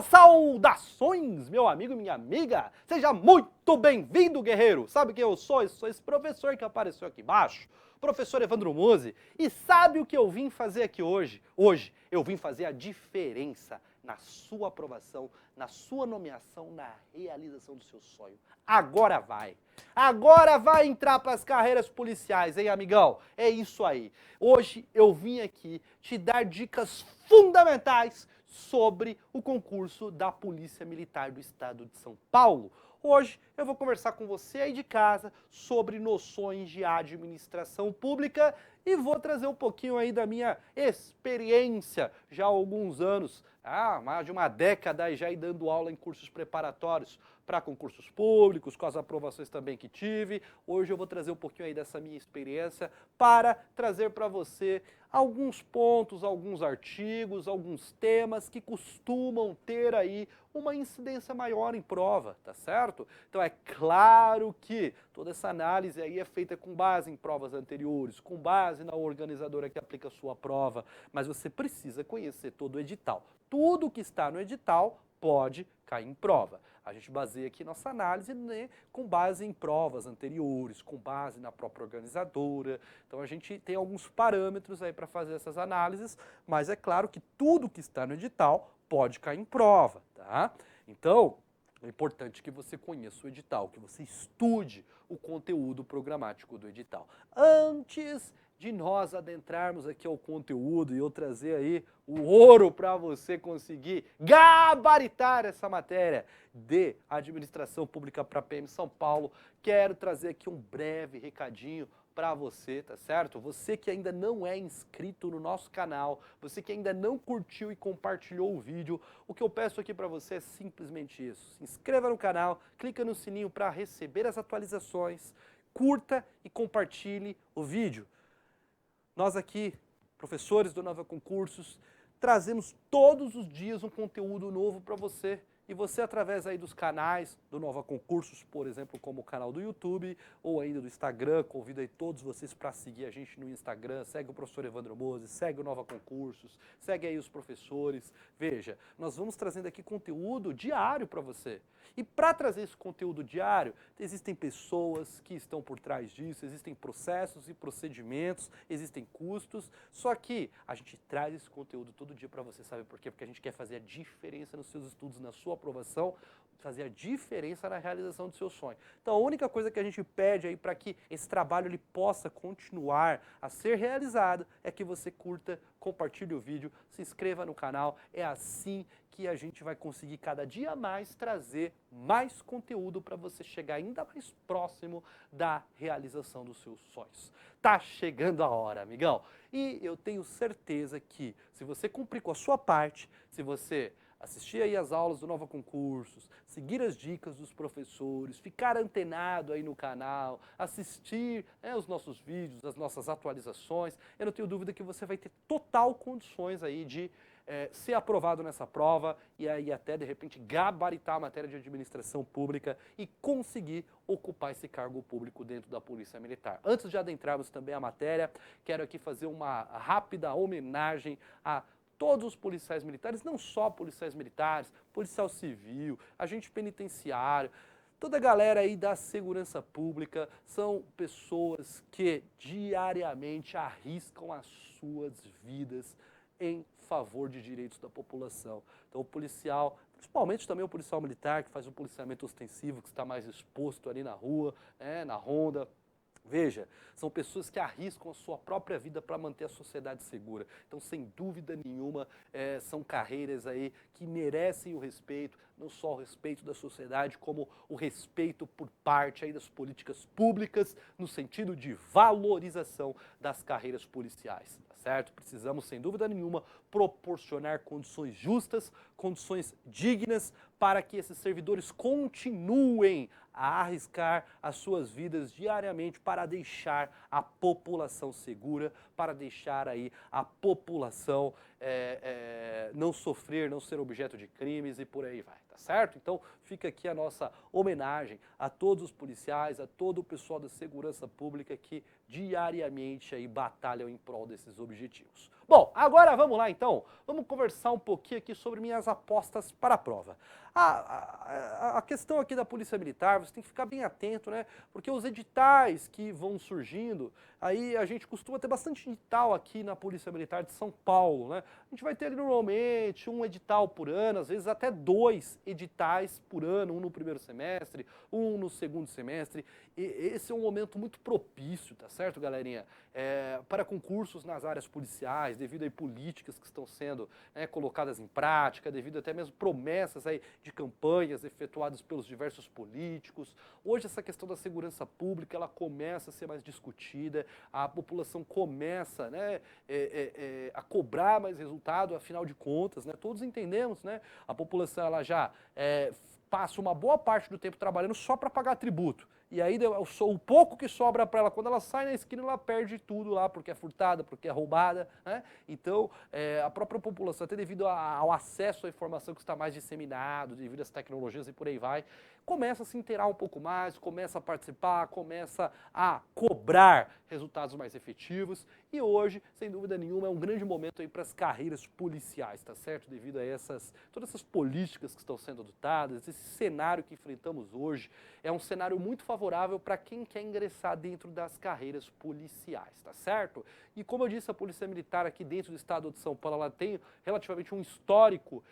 Saudações, meu amigo e minha amiga! Seja muito bem-vindo, guerreiro! Sabe quem eu sou? Eu sou esse professor que apareceu aqui embaixo, professor Evandro Mose. E sabe o que eu vim fazer aqui hoje? Hoje eu vim fazer a diferença na sua aprovação, na sua nomeação, na realização do seu sonho. Agora vai! Agora vai entrar para as carreiras policiais, hein, amigão? É isso aí. Hoje eu vim aqui te dar dicas fundamentais sobre o concurso da Polícia Militar do Estado de São Paulo. Hoje eu vou conversar com você aí de casa sobre noções de administração pública e vou trazer um pouquinho aí da minha experiência já há alguns anos, mais de uma década aí já aí dando aula em cursos preparatórios para concursos públicos, com as aprovações também que tive. Hoje eu vou trazer um pouquinho aí dessa minha experiência para trazer para você alguns pontos, alguns artigos, alguns temas que costumam ter aí uma incidência maior em prova, tá certo? Então é claro que toda essa análise aí é feita com base em provas anteriores, com base na organizadora que aplica a sua prova, mas você precisa conhecer todo o edital. Tudo que está no edital pode cair em prova. A gente baseia aqui nossa análise, né, com base em provas anteriores, com base na própria organizadora. Então a gente tem alguns parâmetros aí para fazer essas análises, mas é claro que tudo que está no edital pode cair em prova, tá? Então, é importante que você conheça o edital, que você estude o conteúdo programático do edital. Antes de nós adentrarmos aqui ao conteúdo e eu trazer aí o ouro para você conseguir gabaritar essa matéria de administração pública para PM São Paulo, quero trazer aqui um breve recadinho para você, tá certo? Você que ainda não é inscrito no nosso canal, você que ainda não curtiu e compartilhou o vídeo, o que eu peço aqui para você é simplesmente isso. Se inscreva no canal, clica no sininho para receber as atualizações, curta e compartilhe o vídeo. Nós aqui, professores do Nova Concursos, trazemos todos os dias um conteúdo novo para você. E você, através aí dos canais do Nova Concursos, por exemplo, como o canal do YouTube ou ainda do Instagram, convido aí todos vocês para seguir a gente no Instagram, segue o professor Evandro Mose, segue o Nova Concursos, segue aí os professores. Veja, nós vamos trazendo aqui conteúdo diário para você. E para trazer esse conteúdo diário, existem pessoas que estão por trás disso, existem processos e procedimentos, existem custos, só que a gente traz esse conteúdo todo dia para você, sabe por quê? Porque a gente quer fazer a diferença nos seus estudos, na sua aprovação, fazer a diferença na realização do seu sonho. Então a única coisa que a gente pede aí para que esse trabalho ele possa continuar a ser realizado é que você curta, compartilhe o vídeo, se inscreva no canal, é assim que a gente vai conseguir cada dia mais trazer mais conteúdo para você chegar ainda mais próximo da realização dos seus sonhos. Tá chegando a hora, amigão. E eu tenho certeza que se você cumprir com a sua parte, se você assistir aí as aulas do Nova Concursos, seguir as dicas dos professores, ficar antenado aí no canal, assistir os nossos vídeos, as nossas atualizações, eu não tenho dúvida que você vai ter total condições aí de ser aprovado nessa prova e aí até de repente gabaritar a matéria de administração pública e conseguir ocupar esse cargo público dentro da Polícia Militar. Antes de adentrarmos também a matéria, quero aqui fazer uma rápida homenagem a todos os policiais militares, não só policiais militares, policial civil, agente penitenciário, toda a galera aí da segurança pública são pessoas que diariamente arriscam as suas vidas em favor de direitos da população. Então o policial, principalmente também o policial militar, que faz um policiamento ostensivo, que está mais exposto ali na rua, na ronda. Veja, são pessoas que arriscam a sua própria vida para manter a sociedade segura. Então, sem dúvida nenhuma, são carreiras aí que merecem o respeito, não só o respeito da sociedade, como o respeito por parte aí das políticas públicas, no sentido de valorização das carreiras policiais, tá certo? Precisamos, sem dúvida nenhuma, proporcionar condições justas, condições dignas, para que esses servidores continuem a arriscar as suas vidas diariamente para deixar a população segura, para deixar aí a população não sofrer, não ser objeto de crimes e por aí vai, tá certo? Então fica aqui a nossa homenagem a todos os policiais, a todo o pessoal da segurança pública que diariamente aí batalham em prol desses objetivos. Bom, agora vamos lá então, vamos conversar um pouquinho aqui sobre minhas apostas para a prova. A questão aqui da Polícia Militar, você tem que ficar bem atento, né? Porque os editais que vão surgindo, aí a gente costuma ter bastante edital aqui na Polícia Militar de São Paulo, né? A gente vai ter ali normalmente um edital por ano, às vezes até 2 editais por ano, um no primeiro semestre, um no segundo semestre. E esse é um momento muito propício, tá certo, galerinha? Para concursos nas áreas policiais, devido a políticas que estão sendo colocadas em prática, devido até mesmo promessas aí de campanhas efetuadas pelos diversos políticos. Hoje essa questão da segurança pública, ela começa a ser mais discutida, a população começa, né, a cobrar mais resultado, afinal de contas, né, todos entendemos, né, a população ela já passa uma boa parte do tempo trabalhando só para pagar tributo. E aí o pouco que sobra para ela, quando ela sai na esquina, ela perde tudo lá, porque é furtada, porque é roubada, né? Então, a própria população, até devido ao acesso à informação que está mais disseminado, devido às tecnologias e por aí vai, começa a se inteirar um pouco mais, começa a participar, começa a cobrar resultados mais efetivos. E hoje, sem dúvida nenhuma, é um grande momento aí para as carreiras policiais, tá certo? Devido a todas essas políticas que estão sendo adotadas, esse cenário que enfrentamos hoje, é um cenário muito favorável para quem quer ingressar dentro das carreiras policiais, tá certo? E como eu disse, a Polícia Militar aqui dentro do estado de São Paulo, ela tem relativamente um histórico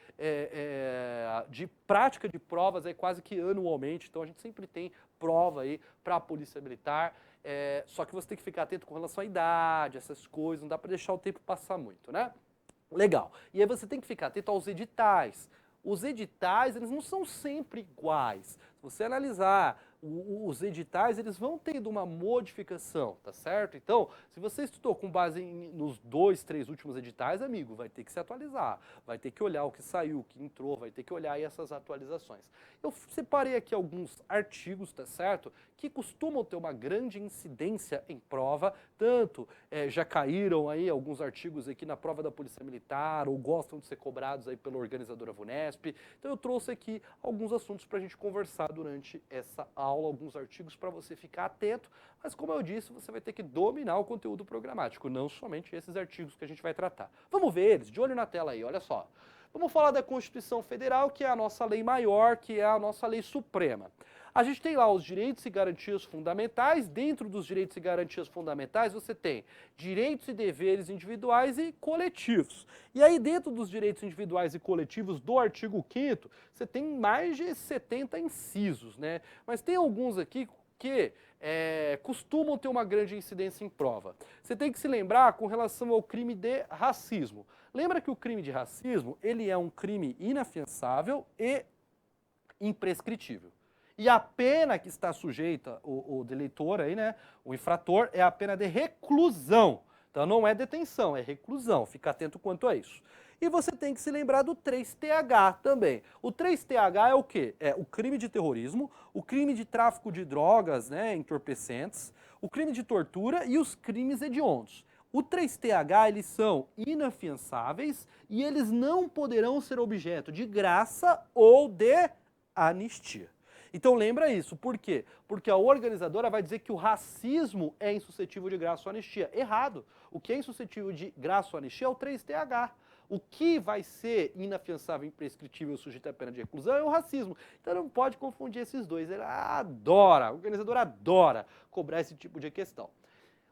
de prática de provas aí quase que anualmente, então a gente sempre tem prova aí para a Polícia Militar, só que você tem que ficar atento com relação à idade, essas coisas, não dá para deixar o tempo passar muito, né? Legal. E aí você tem que ficar atento aos editais. Os editais, eles não são sempre iguais. Se você analisar os editais, eles vão tendo uma modificação, tá certo? Então, se você estudou com base nos 2, 3 últimos editais, amigo, vai ter que se atualizar, vai ter que olhar o que saiu, o que entrou, vai ter que olhar aí essas atualizações. Eu separei aqui alguns artigos, tá certo? Que costumam ter uma grande incidência em prova, tanto já caíram aí alguns artigos aqui na prova da Polícia Militar, ou gostam de ser cobrados aí pela organizadora VUNESP. Então eu trouxe aqui alguns assuntos para a gente conversar durante essa aula, alguns artigos para você ficar atento, mas como eu disse, você vai ter que dominar o conteúdo programático, não somente esses artigos que a gente vai tratar. Vamos ver eles, de olho na tela aí, olha só. Vamos falar da Constituição Federal, que é a nossa lei maior, que é a nossa lei suprema. A gente tem lá os direitos e garantias fundamentais. Dentro dos direitos e garantias fundamentais, você tem direitos e deveres individuais e coletivos. E aí, dentro dos direitos individuais e coletivos do artigo 5º, você tem mais de 70 incisos, né? Mas tem alguns aqui que costumam ter uma grande incidência em prova. Você tem que se lembrar com relação ao crime de racismo. Lembra que o crime de racismo, ele é um crime inafiançável e imprescritível. E a pena que está sujeita o deleitor aí, né, o infrator, é a pena de reclusão. Então não é detenção, é reclusão. Fica atento quanto a isso. E você tem que se lembrar do 3TH também. O 3TH é o quê? É o crime de terrorismo, o crime de tráfico de drogas, né, entorpecentes, o crime de tortura e os crimes hediondos. O 3TH, eles são inafiançáveis e eles não poderão ser objeto de graça ou de anistia. Então lembra isso, por quê? Porque a organizadora vai dizer que o racismo é insuscetível de graça ou anistia. Errado. O que é insuscetível de graça ou anistia é o 3TH. O que vai ser inafiançável, imprescritível, sujeito à pena de reclusão é o racismo. Então não pode confundir esses dois. Ela adora, a organizadora adora cobrar esse tipo de questão.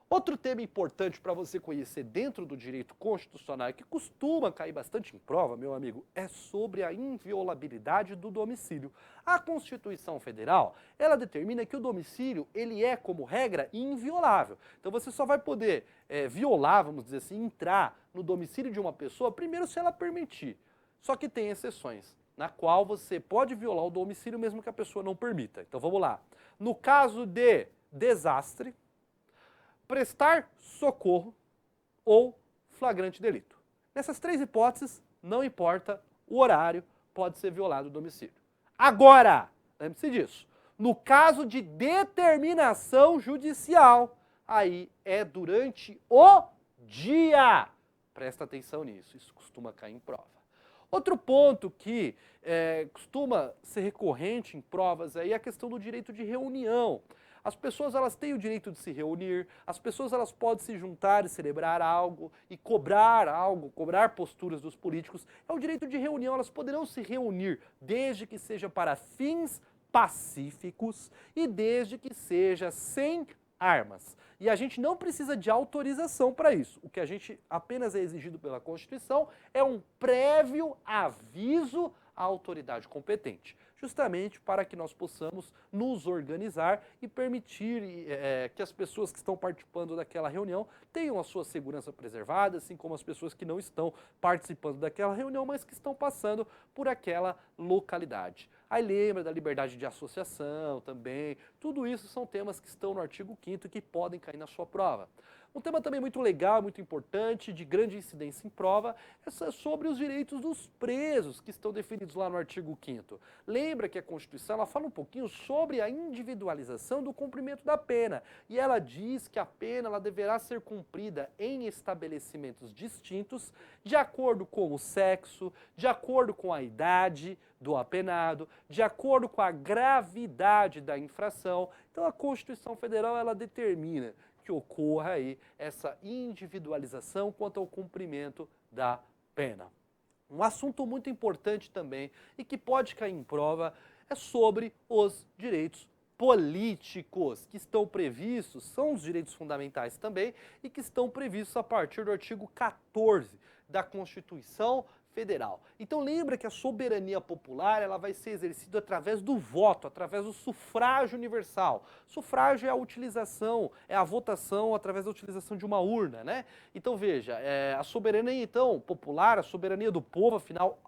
Outro tema importante para você conhecer dentro do direito constitucional, que costuma cair bastante em prova, meu amigo, é sobre a inviolabilidade do domicílio. A Constituição Federal, ela determina que o domicílio, ele é, como regra, inviolável. Então você só vai poder violar, vamos dizer assim, entrar no domicílio de uma pessoa, primeiro se ela permitir. Só que tem exceções, na qual você pode violar o domicílio mesmo que a pessoa não permita. Então vamos lá. No caso de desastre, prestar socorro ou flagrante delito. Nessas 3 hipóteses, não importa o horário, pode ser violado o domicílio. Agora, lembre-se disso, no caso de determinação judicial, aí é durante o dia. Presta atenção nisso, isso costuma cair em prova. Outro ponto que costuma ser recorrente em provas aí é a questão do direito de reunião. As pessoas elas têm o direito de se reunir, as pessoas elas podem se juntar e celebrar algo e cobrar algo, cobrar posturas dos políticos. É o direito de reunião, elas poderão se reunir desde que seja para fins pacíficos e desde que seja sem armas. E a gente não precisa de autorização para isso. O que a gente apenas é exigido pela Constituição é um prévio aviso à autoridade competente, justamente para que nós possamos nos organizar e permitir que as pessoas que estão participando daquela reunião tenham a sua segurança preservada, assim como as pessoas que não estão participando daquela reunião, mas que estão passando por aquela localidade. Aí lembra da liberdade de associação também, tudo isso são temas que estão no artigo 5º que podem cair na sua prova. Um tema também muito legal, muito importante, de grande incidência em prova, é sobre os direitos dos presos, que estão definidos lá no artigo 5º. Lembra que a Constituição ela fala um pouquinho sobre a individualização do cumprimento da pena, e ela diz que a pena ela deverá ser cumprida em estabelecimentos distintos, de acordo com o sexo, de acordo com a idade do apenado, de acordo com a gravidade da infração. Então a Constituição Federal ela determina que ocorra aí essa individualização quanto ao cumprimento da pena. Um assunto muito importante também e que pode cair em prova é sobre os direitos políticos que estão previstos, são os direitos fundamentais também e que estão previstos a partir do artigo 14 da Constituição Federal. Então lembra que a soberania popular ela vai ser exercida através do voto, através do sufrágio universal. Sufrágio é a utilização, é a votação através da utilização de uma urna, né? Então veja, a soberania então popular, a soberania do povo, afinal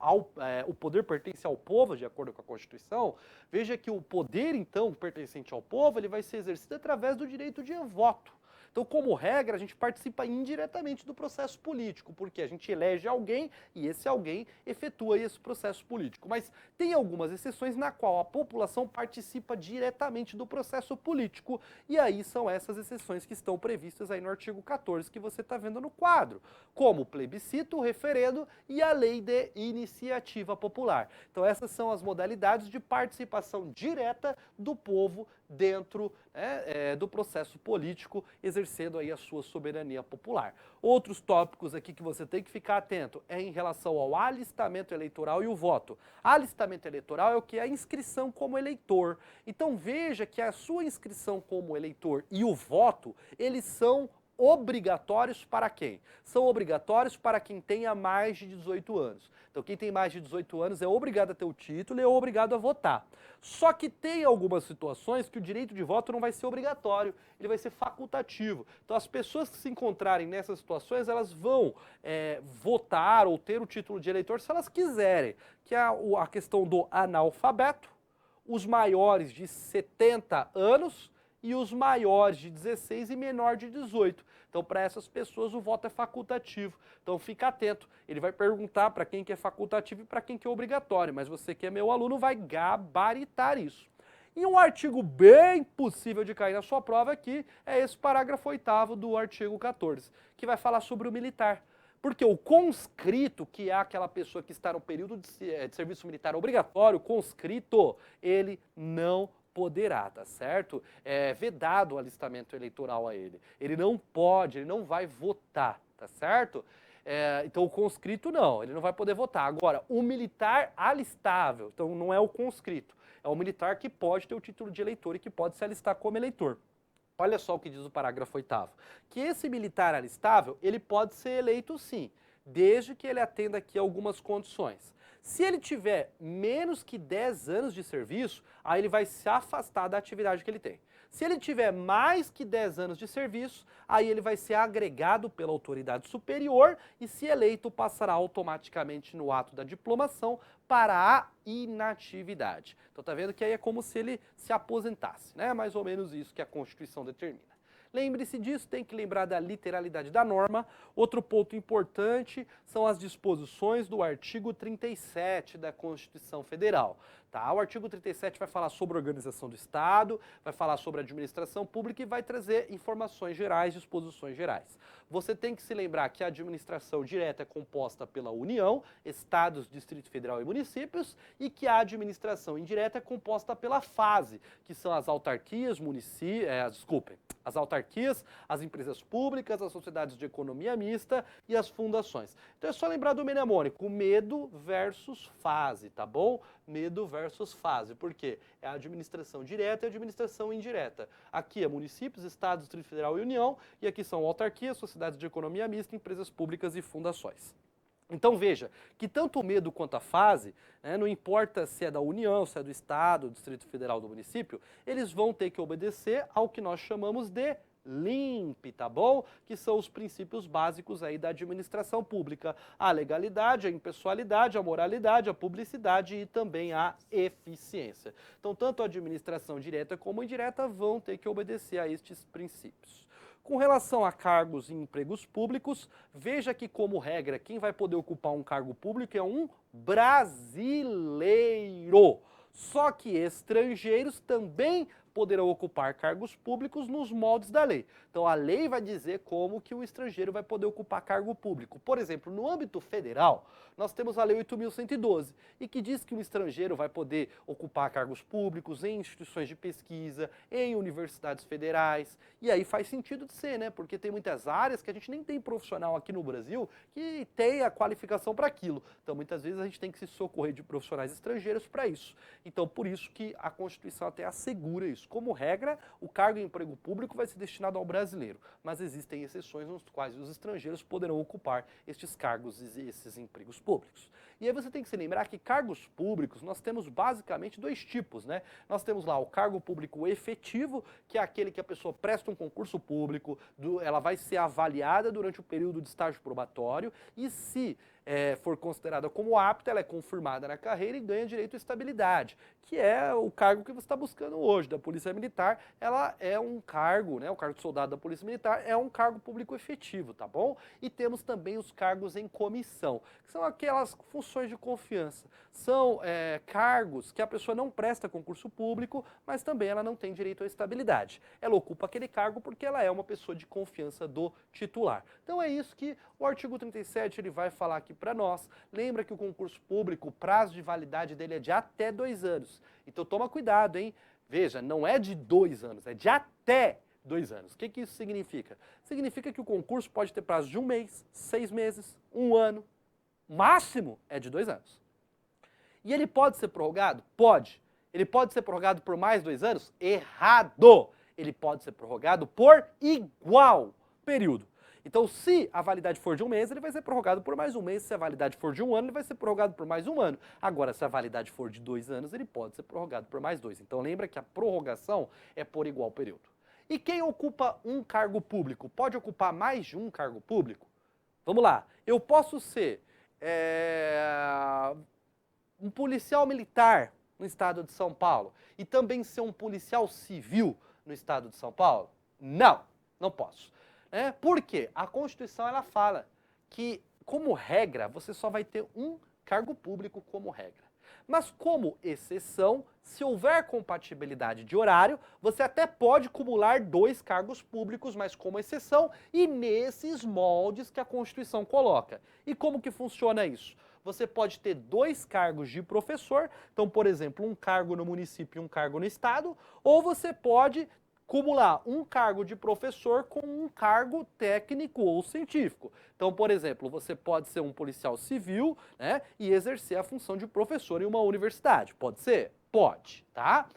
o poder pertence ao povo, de acordo com a Constituição. Veja que o poder então pertencente ao povo ele vai ser exercido através do direito de voto. Então, como regra, a gente participa indiretamente do processo político, porque a gente elege alguém e esse alguém efetua esse processo político. Mas tem algumas exceções na qual a população participa diretamente do processo político, e aí são essas exceções que estão previstas aí no artigo 14 que você está vendo no quadro, como o plebiscito, o referendo e a lei de iniciativa popular. Então, essas são as modalidades de participação direta do povo dentro do processo político, exercendo aí a sua soberania popular. Outros tópicos aqui que você tem que ficar atento é em relação ao alistamento eleitoral e o voto. Alistamento eleitoral é o que? A inscrição como eleitor. Então veja que a sua inscrição como eleitor e o voto, eles são obrigatórios para quem? São obrigatórios para quem tenha mais de 18 anos. Então quem tem mais de 18 anos é obrigado a ter o título e é obrigado a votar. Só que tem algumas situações que o direito de voto não vai ser obrigatório, ele vai ser facultativo. Então as pessoas que se encontrarem nessas situações, elas vão votar ou ter o título de eleitor se elas quiserem, que é a questão do analfabeto, os maiores de 70 anos, e os maiores de 16 e menor de 18. Então, para essas pessoas, o voto é facultativo. Então, fica atento. Ele vai perguntar para quem que é facultativo e para quem que é obrigatório, mas você que é meu aluno vai gabaritar isso. E um artigo bem possível de cair na sua prova aqui é esse parágrafo 8º do artigo 14, que vai falar sobre o militar. Porque o conscrito, que é aquela pessoa que está no período de serviço militar obrigatório, o conscrito, ele não poderá, tá certo? É vedado o alistamento eleitoral a ele. Ele não pode, ele não vai votar, tá certo? Então o conscrito não, ele não vai poder votar. Agora, o militar alistável, então não é o conscrito, é o militar que pode ter o título de eleitor e que pode se alistar como eleitor. Olha só o que diz o parágrafo 8º, que esse militar alistável, ele pode ser eleito sim, desde que ele atenda aqui algumas condições. Se ele tiver menos que 10 anos de serviço, aí ele vai se afastar da atividade que ele tem. Se ele tiver mais que 10 anos de serviço, aí ele vai ser agregado pela autoridade superior e, se eleito, passará automaticamente no ato da diplomação para a inatividade. Então tá vendo que aí é como se ele se aposentasse, né? Mais ou menos isso que a Constituição determina. Lembre-se disso, tem que lembrar da literalidade da norma. Outro ponto importante são as disposições do artigo 37 da Constituição Federal. Tá? O artigo 37 vai falar sobre a organização do Estado, vai falar sobre a administração pública e vai trazer informações gerais, disposições gerais. Você tem que se lembrar que a administração direta é composta pela União, Estados, Distrito Federal e municípios, e que a administração indireta é composta pela fase, que são as autarquias, as autarquias, as empresas públicas, as sociedades de economia mista e as fundações. Então é só lembrar do mnemônico, medo versus fase, tá bom? Medo versus fase, porque é a administração direta e a administração indireta. Aqui é municípios, estados, Distrito Federal e União, e aqui são autarquias, sociedades de economia mista, empresas públicas e fundações. Então veja que tanto o medo quanto a fase, não importa se é da União, se é do Estado, do Distrito Federal, do município, eles vão ter que obedecer ao que nós chamamos de LIMP, tá bom? Que são os princípios básicos aí da administração pública. A legalidade, a impessoalidade, a moralidade, a publicidade e também a eficiência. Então, tanto a administração direta como indireta vão ter que obedecer a estes princípios. Com relação a cargos e empregos públicos, veja que, como regra, quem vai poder ocupar um cargo público é um brasileiro. Só que estrangeiros também poderão ocupar cargos públicos nos moldes da lei. Então a lei vai dizer como que o estrangeiro vai poder ocupar cargo público. Por exemplo, no âmbito federal, nós temos a Lei 8.112, e que diz que o estrangeiro vai poder ocupar cargos públicos em instituições de pesquisa, em universidades federais, e aí faz sentido de ser, né? Porque tem muitas áreas que a gente nem tem profissional aqui no Brasil que tem a qualificação para aquilo. Então muitas vezes a gente tem que se socorrer de profissionais estrangeiros para isso. Então por isso que a Constituição até assegura isso. Como regra, o cargo em emprego público vai ser destinado ao brasileiro, mas existem exceções nos quais os estrangeiros poderão ocupar estes cargos e esses empregos públicos. E aí você tem que se lembrar que cargos públicos nós temos basicamente dois tipos, né? Nós temos lá o cargo público efetivo, que é aquele que a pessoa presta um concurso público, ela vai ser avaliada durante o período de estágio probatório e se for considerada como apta, ela é confirmada na carreira e ganha direito à estabilidade, que é o cargo que você está buscando hoje, da Polícia Militar. Ela é um cargo, né, o cargo de soldado da Polícia Militar é um cargo público efetivo, tá bom? E temos também os cargos em comissão, que são aquelas funções de confiança. São cargos que a pessoa não presta concurso público, mas também ela não tem direito à estabilidade. Ela ocupa aquele cargo porque ela é uma pessoa de confiança do titular. Então é isso que o artigo 37 ele vai falar aqui para nós. Lembra que o concurso público, o prazo de validade dele é de até 2 anos. Então toma cuidado, hein? Veja, não é de 2 anos, é de até 2 anos. O que isso significa? Significa que o concurso pode ter prazo de 1 mês, 6 meses, 1 ano. Máximo é de 2 anos. E ele pode ser prorrogado? Pode. Ele pode ser prorrogado por mais 2 anos? Errado! Ele pode ser prorrogado por igual período. Então, se a validade for de 1 mês, ele vai ser prorrogado por mais 1 mês. Se a validade for de 1 ano, ele vai ser prorrogado por mais 1 ano. Agora, se a validade for de 2 anos, ele pode ser prorrogado por mais 2. Então, lembra que a prorrogação é por igual período. E quem ocupa um cargo público? Pode ocupar mais de um cargo público? Vamos lá. Eu posso ser um policial militar no estado de São Paulo e também ser um policial civil no estado de São Paulo? Não, não posso. Por quê? A Constituição ela fala que, como regra, você só vai ter um cargo público como regra. Mas como exceção, se houver compatibilidade de horário, você até pode acumular 2 cargos públicos, mas como exceção e nesses moldes que a Constituição coloca. E como que funciona isso? Você pode ter 2 cargos de professor, então, por exemplo, um cargo no município e um cargo no estado, ou você pode acumular um cargo de professor com um cargo técnico ou científico. Então, por exemplo, você pode ser um policial civil, né, e exercer a função de professor em uma universidade. Pode ser? Pode, tá?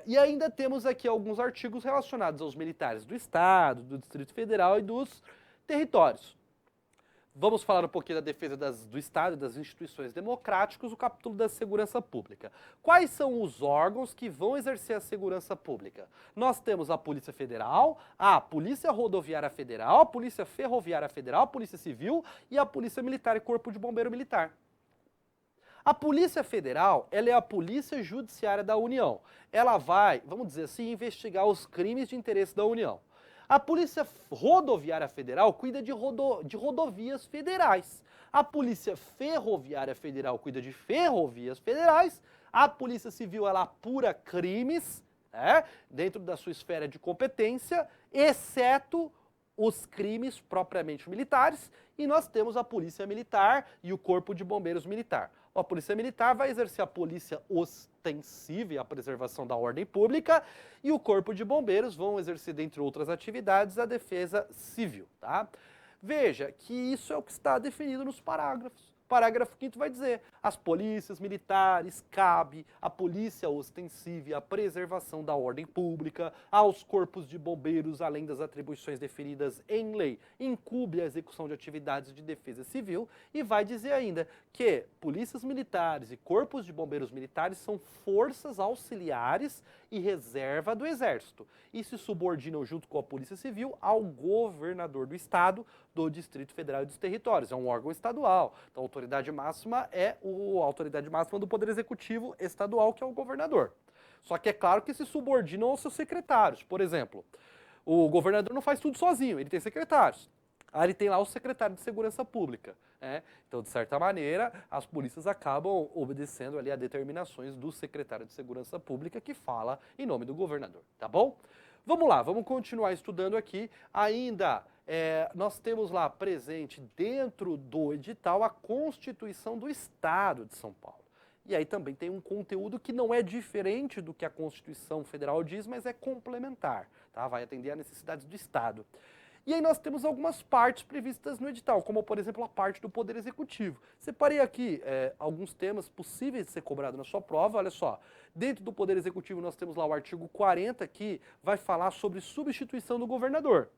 E ainda temos aqui alguns artigos relacionados aos militares do Estado, do Distrito Federal e dos territórios. Vamos falar um pouquinho da defesa do Estado e das instituições democráticas, o capítulo da segurança pública. Quais são os órgãos que vão exercer a segurança pública? Nós temos a Polícia Federal, a Polícia Rodoviária Federal, a Polícia Ferroviária Federal, a Polícia Civil e a Polícia Militar e Corpo de Bombeiro Militar. A Polícia Federal, ela é a Polícia Judiciária da União. Ela vai, vamos dizer assim, investigar os crimes de interesse da União. A Polícia Rodoviária Federal cuida de rodovias federais. A Polícia Ferroviária Federal cuida de ferrovias federais. A Polícia Civil, ela apura crimes, né, dentro da sua esfera de competência, exceto os crimes propriamente militares, e nós temos a Polícia Militar e o Corpo de Bombeiros Militar. A Polícia Militar vai exercer a polícia ostensiva e a preservação da ordem pública, e o Corpo de Bombeiros vão exercer, dentre outras atividades, a defesa civil, tá? Veja que isso é o que está definido nos parágrafos. O parágrafo 5º vai dizer: as polícias militares cabe à polícia ostensiva e à preservação da ordem pública, aos corpos de bombeiros, além das atribuições definidas em lei, incumbe a execução de atividades de defesa civil, e vai dizer ainda que polícias militares e corpos de bombeiros militares são forças auxiliares e reserva do Exército, e se subordinam junto com a Polícia Civil ao governador do Estado, do Distrito Federal e dos Territórios. É um órgão estadual. Então a autoridade máxima é a autoridade máxima do Poder Executivo estadual, que é o governador. Só que é claro que se subordinam aos seus secretários. Por exemplo, o governador não faz tudo sozinho, ele tem secretários. Aí ele tem lá o secretário de Segurança Pública, né? Então, de certa maneira, as polícias acabam obedecendo ali a determinações do secretário de Segurança Pública, que fala em nome do governador, tá bom? Vamos lá, vamos continuar estudando aqui. Ainda nós temos lá presente dentro do edital a Constituição do Estado de São Paulo. E aí também tem um conteúdo que não é diferente do que a Constituição Federal diz, mas é complementar, tá? Vai atender às necessidades do Estado. E aí nós temos algumas partes previstas no edital, como por exemplo a parte do Poder Executivo. Separei aqui alguns temas possíveis de ser cobrado na sua prova, olha só. Dentro do Poder Executivo nós temos lá o artigo 40, que vai falar sobre substituição do governador.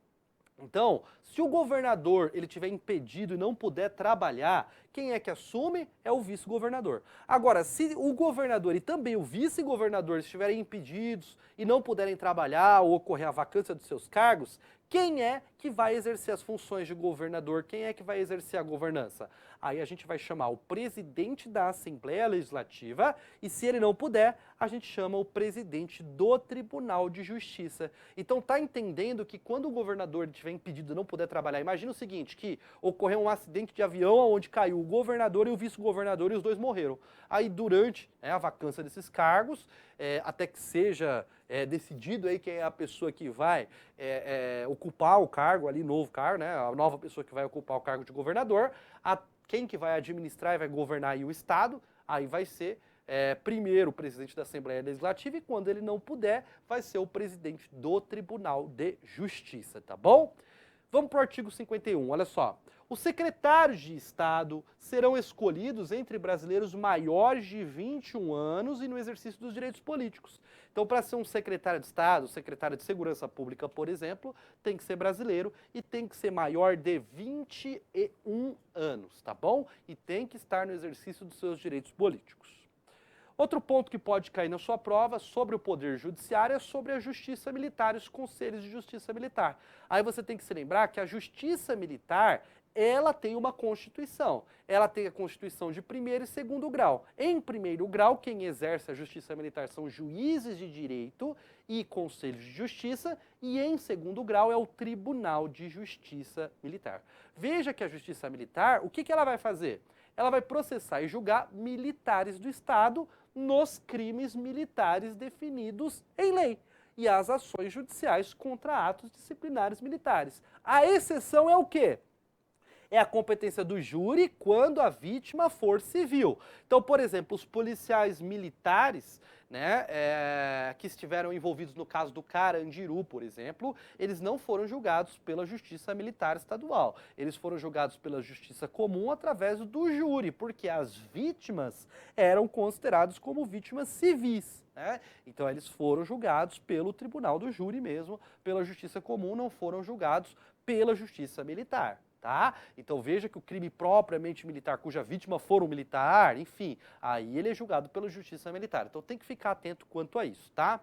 Então, se o governador ele tiver impedido e não puder trabalhar, quem é que assume? É o vice-governador. Agora, se o governador e também o vice-governador estiverem impedidos e não puderem trabalhar ou ocorrer a vacância dos seus cargos, quem é que vai exercer as funções de governador? Quem é que vai exercer a governança? Aí a gente vai chamar o presidente da Assembleia Legislativa e, se ele não puder, a gente chama o presidente do Tribunal de Justiça. Então tá entendendo que quando o governador estiver impedido e não puder trabalhar, imagina o seguinte, que ocorreu um acidente de avião onde caiu o governador e o vice-governador e os dois morreram. Aí durante a vacância desses cargos, até que seja decidido aí quem é a pessoa que vai ocupar o cargo ali, novo cargo, né, a nova pessoa que vai ocupar o cargo de governador, quem que vai administrar e vai governar aí o Estado, aí vai ser primeiro o presidente da Assembleia Legislativa e quando ele não puder, vai ser o presidente do Tribunal de Justiça, tá bom? Vamos para o artigo 51, olha só. Os secretários de Estado serão escolhidos entre brasileiros maiores de 21 anos e no exercício dos direitos políticos. Então, para ser um secretário de Estado, secretário de Segurança Pública, por exemplo, tem que ser brasileiro e tem que ser maior de 21 anos, tá bom? E tem que estar no exercício dos seus direitos políticos. Outro ponto que pode cair na sua prova sobre o Poder Judiciário é sobre a Justiça Militar e os Conselhos de Justiça Militar. Aí você tem que se lembrar que a Justiça Militar, ela tem uma Constituição. Ela tem a Constituição de primeiro e segundo grau. Em primeiro grau, quem exerce a Justiça Militar são juízes de direito e conselhos de justiça, e em segundo grau é o Tribunal de Justiça Militar. Veja que a Justiça Militar, o que ela vai fazer? Ela vai processar e julgar militares do Estado nos crimes militares definidos em lei e as ações judiciais contra atos disciplinares militares. A exceção é o quê? É a competência do júri quando a vítima for civil. Então, por exemplo, os policiais militares, né, que estiveram envolvidos no caso do Carandiru, por exemplo, eles não foram julgados pela Justiça Militar Estadual. Eles foram julgados pela Justiça Comum através do júri, porque as vítimas eram consideradas como vítimas civis, né? Então, eles foram julgados pelo Tribunal do Júri mesmo, pela Justiça Comum, não foram julgados pela Justiça Militar. Tá? Então veja que o crime propriamente militar, cuja vítima for um militar, enfim, aí ele é julgado pela Justiça Militar. Então tem que ficar atento quanto a isso, tá?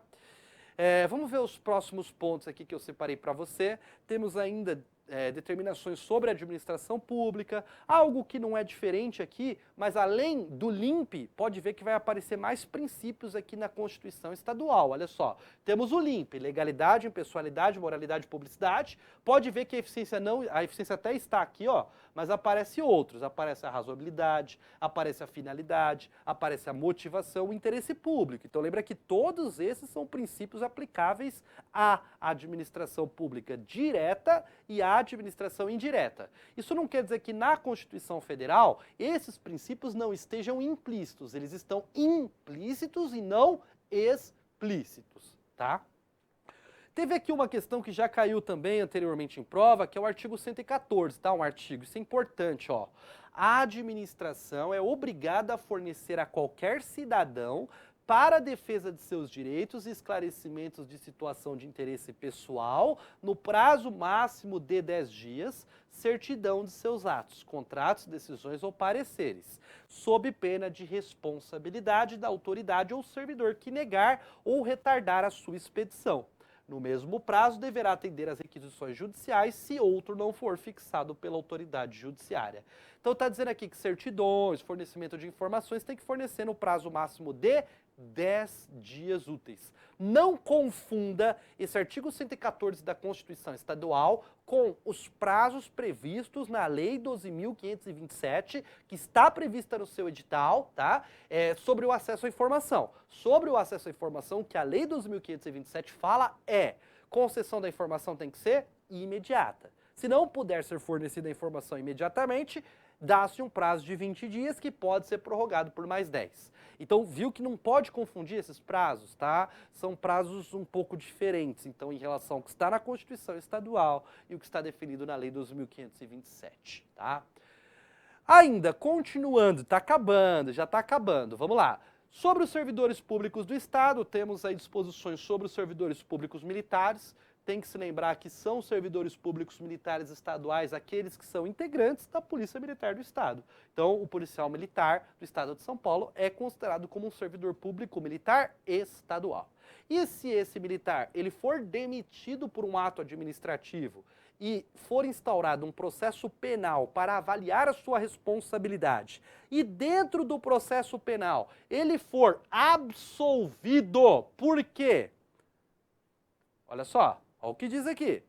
Vamos ver os próximos pontos aqui que eu separei para você. Temos ainda determinações sobre a administração pública, algo que não é diferente aqui, mas além do LIMP, pode ver que vai aparecer mais princípios aqui na Constituição Estadual. Olha só, temos o LIMP, legalidade, impessoalidade, moralidade e publicidade. Pode ver que a eficiência até está aqui, ó, mas aparece outros, aparece a razoabilidade, aparece a finalidade, aparece a motivação, o interesse público. Então lembra que todos esses são princípios aplicáveis à administração pública direta e à administração indireta. Isso não quer dizer que na Constituição Federal esses princípios não estejam implícitos, eles estão implícitos e não explícitos, tá? Teve aqui uma questão que já caiu também anteriormente em prova, que é o artigo 114, tá? Um artigo, isso é importante, ó. A administração é obrigada a fornecer a qualquer cidadão, para a defesa de seus direitos e esclarecimentos de situação de interesse pessoal, no prazo máximo de 10 dias, certidão de seus atos, contratos, decisões ou pareceres, sob pena de responsabilidade da autoridade ou servidor que negar ou retardar a sua expedição. No mesmo prazo, deverá atender às requisições judiciais se outro não for fixado pela autoridade judiciária. Então está dizendo aqui que certidões, fornecimento de informações tem que fornecer no prazo máximo de 10 dias úteis. Não confunda esse artigo 114 da Constituição Estadual com os prazos previstos na Lei 12.527, que está prevista no seu edital, tá? Sobre o acesso à informação. Sobre o acesso à informação, que a Lei 12.527 fala concessão da informação tem que ser imediata. Se não puder ser fornecida a informação imediatamente, dá-se um prazo de 20 dias que pode ser prorrogado por mais 10. Então, viu que não pode confundir esses prazos, tá? São prazos um pouco diferentes, então, em relação ao que está na Constituição Estadual e o que está definido na Lei 12.527, tá? Ainda, continuando, está acabando, já está acabando, vamos lá. Sobre os servidores públicos do Estado, temos aí disposições sobre os servidores públicos militares. Tem que se lembrar que são servidores públicos militares estaduais aqueles que são integrantes da Polícia Militar do Estado. Então, o policial militar do Estado de São Paulo é considerado como um servidor público militar estadual. E se esse militar ele for demitido por um ato administrativo e for instaurado um processo penal para avaliar a sua responsabilidade, e dentro do processo penal ele for absolvido, por quê? Olha só. Olha o que diz aqui.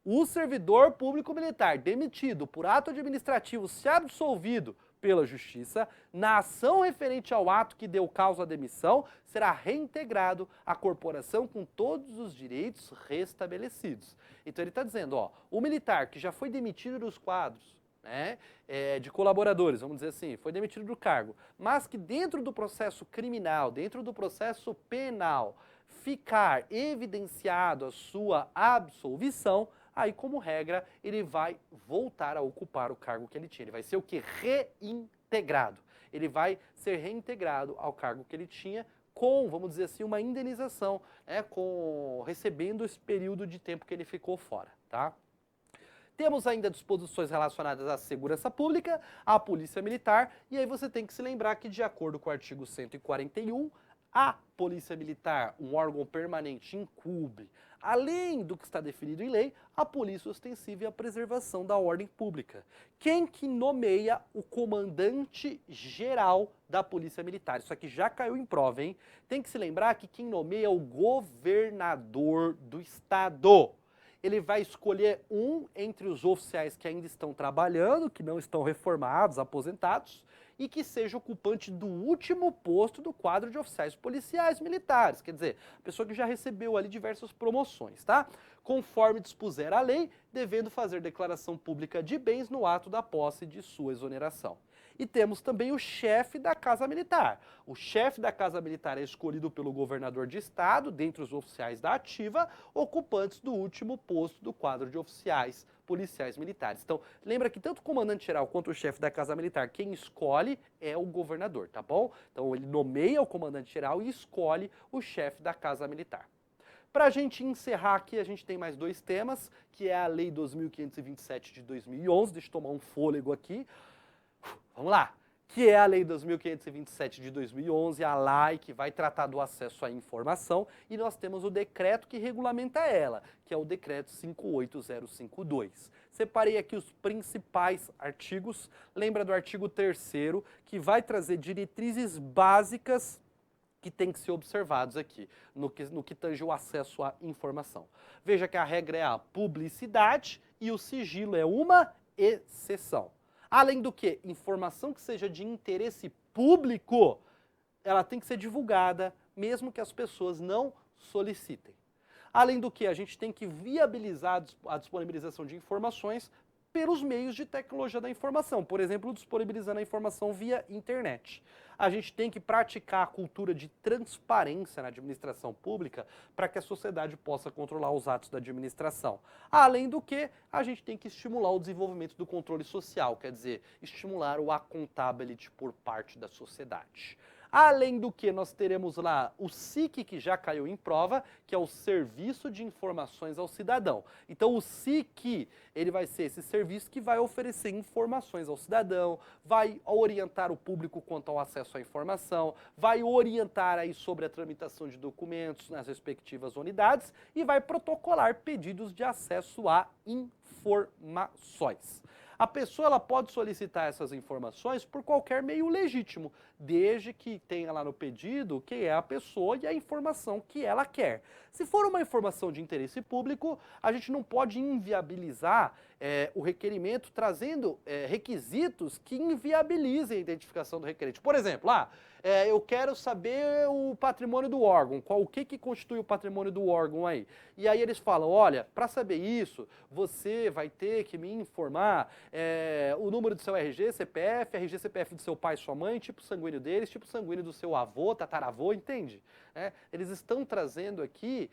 O servidor público militar demitido por ato administrativo se absolvido pela Justiça, na ação referente ao ato que deu causa à demissão, será reintegrado à corporação com todos os direitos restabelecidos. Então ele está dizendo, ó, o militar que já foi demitido dos quadros, né, de colaboradores, vamos dizer assim, foi demitido do cargo, mas que dentro do processo criminal, dentro do processo penal, ficar evidenciado a sua absolvição, aí, como regra, ele vai voltar a ocupar o cargo que ele tinha. Ele vai ser o quê? Reintegrado. Ele vai ser reintegrado ao cargo que ele tinha com, vamos dizer assim, uma indenização, né, recebendo esse período de tempo que ele ficou fora, tá? Temos ainda disposições relacionadas à segurança pública, à polícia militar, e aí você tem que se lembrar que, de acordo com o artigo 141, a Polícia Militar, um órgão permanente, incumbe, além do que está definido em lei, a polícia ostensiva e a preservação da ordem pública. Quem que nomeia o comandante-geral da Polícia Militar? Isso aqui já caiu em prova, hein? Tem que se lembrar que quem nomeia é o governador do estado. Ele vai escolher um entre os oficiais que ainda estão trabalhando, que não estão reformados, aposentados, e que seja ocupante do último posto do quadro de oficiais policiais militares. Quer dizer, a pessoa que já recebeu ali diversas promoções, tá? Conforme dispuser a lei, devendo fazer declaração pública de bens no ato da posse de sua exoneração. E temos também o chefe da Casa Militar. O chefe da Casa Militar é escolhido pelo governador de estado, dentre os oficiais da ativa, ocupantes do último posto do quadro de oficiais policiais militares. Então, lembra que tanto o comandante-geral quanto o chefe da Casa Militar, quem escolhe é o governador, tá bom? Então, ele nomeia o comandante-geral e escolhe o chefe da Casa Militar. Para a gente encerrar aqui, a gente tem mais dois temas, que é a Lei 2.527 de 2011, deixa eu tomar um fôlego aqui. Vamos lá. que é a Lei 2.527 de 2011, a LAI, que vai tratar do acesso à informação, e nós temos o decreto que regulamenta ela, que é o decreto 58052. Separei aqui os principais artigos. Lembra do artigo 3º, que vai trazer diretrizes básicas que tem que ser observados aqui, no que tange o acesso à informação. Veja que a regra é a publicidade e o sigilo é uma exceção. Além do que, informação que seja de interesse público, ela tem que ser divulgada, mesmo que as pessoas não solicitem. Além do que, a gente tem que viabilizar a disponibilização de informações pelos meios de tecnologia da informação, por exemplo, disponibilizando a informação via internet. A gente tem que praticar a cultura de transparência na administração pública para que a sociedade possa controlar os atos da administração. Além do que, a gente tem que estimular o desenvolvimento do controle social, quer dizer, estimular o accountability por parte da sociedade. Além do que, nós teremos lá o SIC, que já caiu em prova, que é o Serviço de Informações ao Cidadão. Então, o SIC, ele vai ser esse serviço que vai oferecer informações ao cidadão, vai orientar o público quanto ao acesso à informação, vai orientar aí sobre a tramitação de documentos nas respectivas unidades e vai protocolar pedidos de acesso a informações. A pessoa ela pode solicitar essas informações por qualquer meio legítimo, desde que tenha lá no pedido quem é a pessoa e a informação que ela quer. Se for uma informação de interesse público, a gente não pode inviabilizar o requerimento trazendo requisitos que inviabilizem a identificação do requerente. Por exemplo, eu quero saber o patrimônio do órgão, o que constitui o patrimônio do órgão aí. E aí eles falam, olha, para saber isso, você vai ter que me informar o número do seu RG, CPF, RG, CPF do seu pai e sua mãe, tipo sanguíneo deles, tipo sanguíneo do seu avô, tataravô, entende? Eles estão trazendo aqui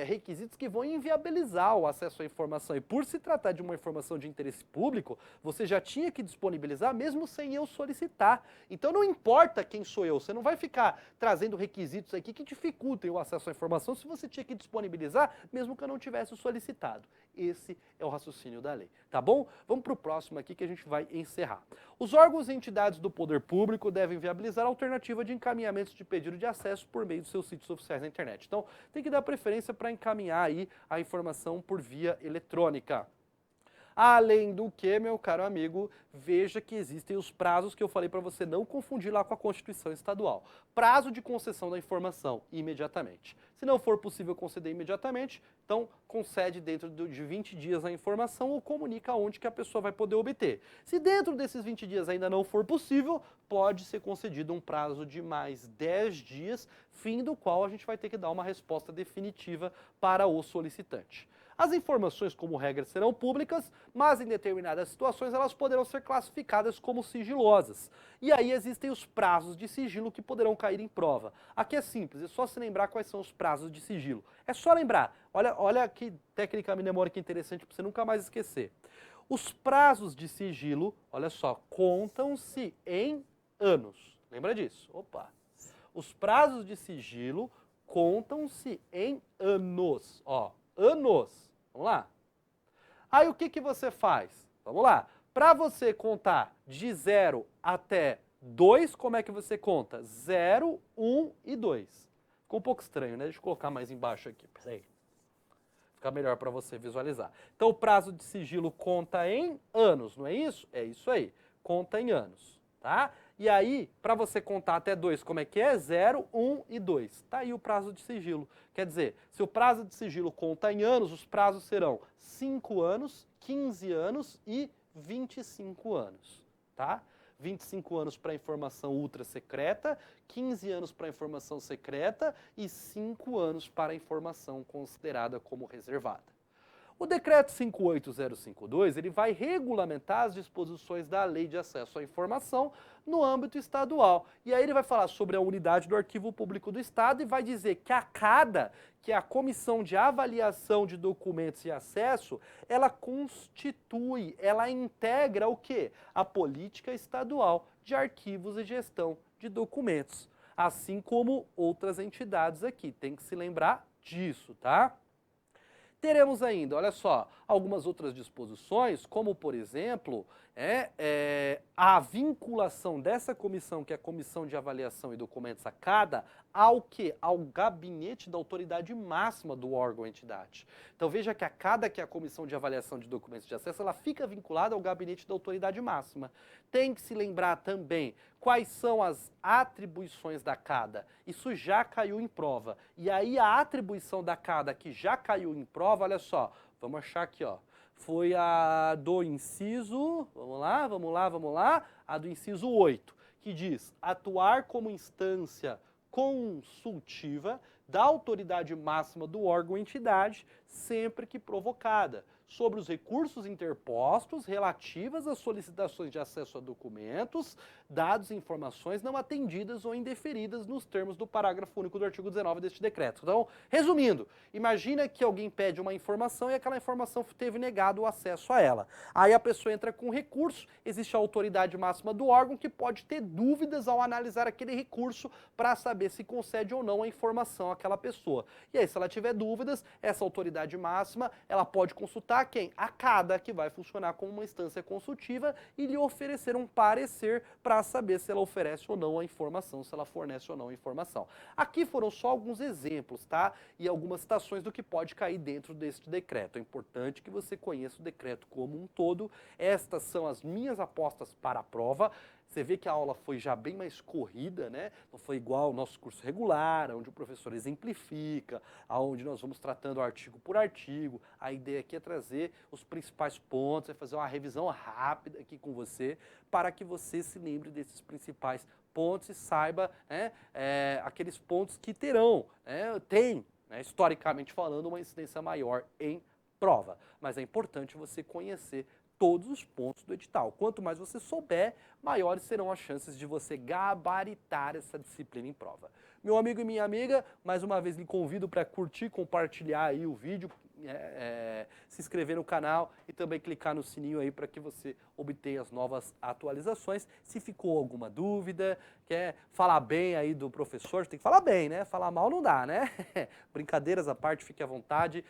requisitos que vão inviabilizar o acesso à informação. E por se tratar de uma informação de interesse público, você já tinha que disponibilizar mesmo sem eu solicitar. Então não importa quem sou eu, você não vai ficar trazendo requisitos aqui que dificultem o acesso à informação se você tinha que disponibilizar mesmo que eu não tivesse solicitado. Esse é o raciocínio da lei, tá bom? Vamos para o próximo aqui que a gente vai encerrar. Os órgãos e entidades do poder público devem viabilizar a alternativa de encaminhamentos de pedido de acesso por meio dos seus sítios oficiais na internet. Então, tem que dar preferência para encaminhar aí a informação por via eletrônica. Além do que, meu caro amigo, veja que existem os prazos que eu falei para você não confundir lá com a Constituição Estadual. Prazo de concessão da informação, imediatamente. Se não for possível conceder imediatamente, então concede dentro de 20 dias a informação ou comunica onde que a pessoa vai poder obter. Se dentro desses 20 dias ainda não for possível, pode ser concedido um prazo de mais 10 dias, fim do qual a gente vai ter que dar uma resposta definitiva para o solicitante. As informações, como regra, serão públicas, mas em determinadas situações elas poderão ser classificadas como sigilosas. E aí existem os prazos de sigilo que poderão cair em prova. Aqui é simples, é só se lembrar quais são os prazos de sigilo. É só lembrar. Olha que técnica mnemônica interessante para você nunca mais esquecer. Os prazos de sigilo, olha só, contam-se em anos. Lembra disso? Opa! Os prazos de sigilo contam-se em anos. Ó, anos. Vamos lá? Aí o que você faz? Vamos lá. Para você contar de 0 até 2, como é que você conta? 0, 1 e 2. Ficou um pouco estranho, né? Deixa eu colocar mais embaixo aqui. Peraí. Fica melhor para você visualizar. Então o prazo de sigilo conta em anos, não é isso? É isso aí. Conta em anos, tá? E aí, para você contar até 2, como é que é? 0, 1 e 2. Tá aí o prazo de sigilo. Quer dizer, se o prazo de sigilo conta em anos, os prazos serão 5 anos, 15 anos e 25 anos, tá? 25 anos para informação ultra secreta, 15 anos para informação secreta e 5 anos para informação considerada como reservada. O decreto 58052, ele vai regulamentar as disposições da Lei de Acesso à Informação no âmbito estadual. E aí ele vai falar sobre a unidade do Arquivo Público do Estado e vai dizer que a CADA, que é a Comissão de Avaliação de Documentos e Acesso, ela constitui, ela integra o quê? A política estadual de arquivos e gestão de documentos. Assim como outras entidades aqui. Tem que se lembrar disso, tá? Teremos ainda, olha só, algumas outras disposições, como por exemplo, a vinculação dessa comissão, que é a Comissão de Avaliação e Documentos a CADA, ao quê? Ao gabinete da autoridade máxima do órgão ou entidade. Então veja que a CADA, que é a Comissão de Avaliação de Documentos de Acesso, ela fica vinculada ao gabinete da autoridade máxima. Tem que se lembrar também quais são as atribuições da CADA. Isso já caiu em prova. E aí a atribuição da CADA que já caiu em prova, olha só, vamos achar aqui, ó. Foi a do inciso, vamos lá, a do inciso 8, que diz atuar como instância consultiva da autoridade máxima do órgão ou entidade, sempre que provocada, sobre os recursos interpostos relativas às solicitações de acesso a documentos, dados e informações não atendidas ou indeferidas nos termos do parágrafo único do artigo 19 deste decreto. Então, resumindo, imagina que alguém pede uma informação e aquela informação teve negado o acesso a ela. Aí a pessoa entra com recurso, existe a autoridade máxima do órgão que pode ter dúvidas ao analisar aquele recurso para saber se concede ou não a informação àquela pessoa. E aí, se ela tiver dúvidas, essa autoridade máxima, ela pode consultar quem? A CADA, que vai funcionar como uma instância consultiva e lhe oferecer um parecer para saber se ela oferece ou não a informação, se ela fornece ou não a informação. Aqui foram só alguns exemplos, tá? E algumas citações do que pode cair dentro deste decreto. É importante que você conheça o decreto como um todo. Estas são as minhas apostas para a prova. Você vê que a aula foi já bem mais corrida, né? Não foi igual ao nosso curso regular, onde o professor exemplifica, onde nós vamos tratando artigo por artigo. A ideia aqui é trazer os principais pontos, é fazer uma revisão rápida aqui com você, para que você se lembre desses principais pontos e saiba, né, aqueles pontos que terão, historicamente falando, uma incidência maior em prova. Mas é importante você conhecer todos os pontos do edital. Quanto mais você souber, maiores serão as chances de você gabaritar essa disciplina em prova. Meu amigo e minha amiga, mais uma vez lhe convido para curtir, compartilhar aí o vídeo, se inscrever no canal e também clicar no sininho aí para que você obtenha as novas atualizações. Se ficou alguma dúvida, quer falar bem aí do professor, tem que falar bem, né? Falar mal não dá, né? Brincadeiras à parte, fique à vontade.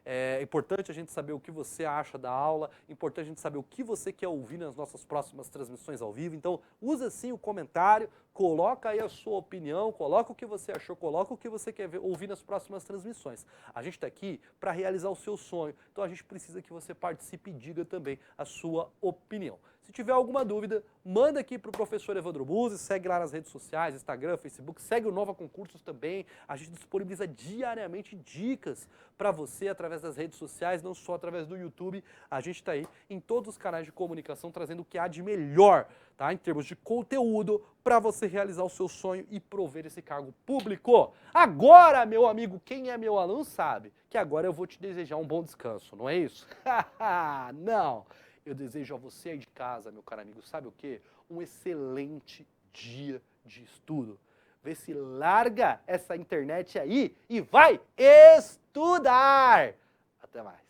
É importante a gente saber o que você acha da aula, importante a gente saber o que você quer ouvir nas nossas próximas transmissões ao vivo. Então, usa sim o comentário, coloca aí a sua opinião, coloca o que você achou, coloca o que você quer ouvir nas próximas transmissões. A gente está aqui para realizar o seu sonho, então a gente precisa que você participe e diga também a sua opinião. Se tiver alguma dúvida, manda aqui para o professor Evandro Musi, segue lá nas redes sociais, Instagram, Facebook, segue o Nova Concursos também. A gente disponibiliza diariamente dicas para você através das redes sociais, não só através do YouTube. A gente está aí em todos os canais de comunicação trazendo o que há de melhor, tá, em termos de conteúdo para você realizar o seu sonho e prover esse cargo público. Agora, meu amigo, quem é meu aluno sabe que agora eu vou te desejar um bom descanso, não é isso? Não! Eu desejo a você aí de casa, meu caro amigo, sabe o quê? Um excelente dia de estudo. Vê se larga essa internet aí e vai estudar! Até mais.